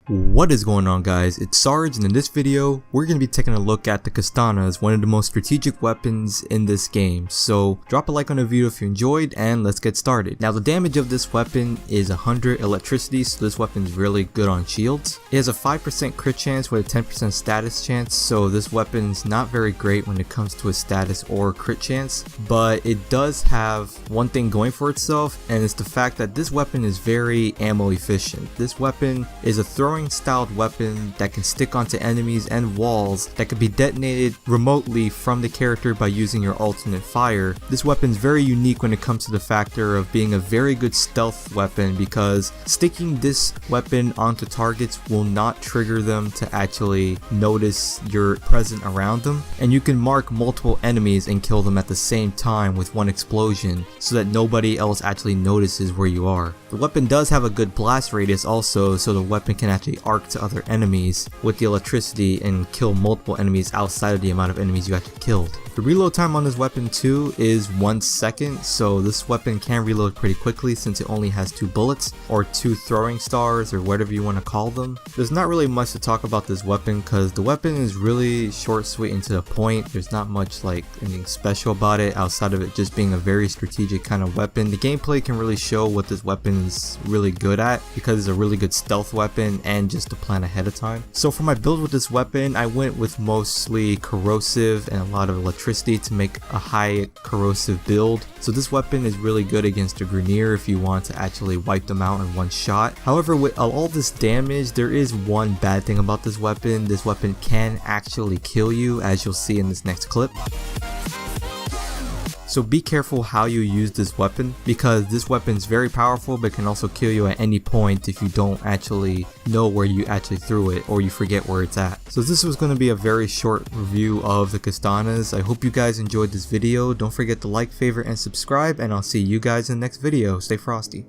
What is going on, guys? It's Sarge, and in this video we're going to be taking a look at the Castanas, one of the most strategic weapons in this game. So drop a like on the video if you enjoyed, and let's get started. Now the damage of this weapon is 100 electricity, so this weapon is really good on shields. It has a 5% crit chance with a 10% status chance, so this weapon is not very great when it comes to a status or crit chance, but it does have one thing going for itself, and it's the fact that this weapon is very ammo efficient. This weapon is a throwing styled weapon that can stick onto enemies and walls that can be detonated remotely from the character by using your alternate fire. This weapon is very unique when it comes to the factor of being a very good stealth weapon, because sticking this weapon onto targets will not trigger them to actually notice you're present around them, and you can mark multiple enemies and kill them at the same time with one explosion so that nobody else actually notices where you are. The weapon does have a good blast radius also, so the weapon can actually arc to other enemies with the electricity and kill multiple enemies outside of the amount of enemies you actually killed. The reload time on this weapon too is 1 second, so this weapon can reload pretty quickly since it only has 2 bullets or 2 throwing stars or whatever you want to call them. There's not really much to talk about this weapon because the weapon is really short, sweet, and to the point. There's not much like anything special about it outside of it just being a very strategic kind of weapon. The gameplay can really show what this weapon is really good at because it's a really good stealth weapon and just to plan ahead of time. So for my build with this weapon, I went with mostly corrosive and a lot of electricity to make a high corrosive build. So this weapon is really good against a Grineer if you want to actually wipe them out in one shot. However, with all this damage, there is one bad thing about this weapon. This weapon can actually kill you, as you'll see in this next clip. So be careful how you use this weapon, because this weapon is very powerful but can also kill you at any point if you don't actually know where you actually threw it or you forget where it's at. So this was going to be a very short review of the Castanas. I hope you guys enjoyed this video. Don't forget to like, favorite, and subscribe, and I'll see you guys in the next video. Stay frosty.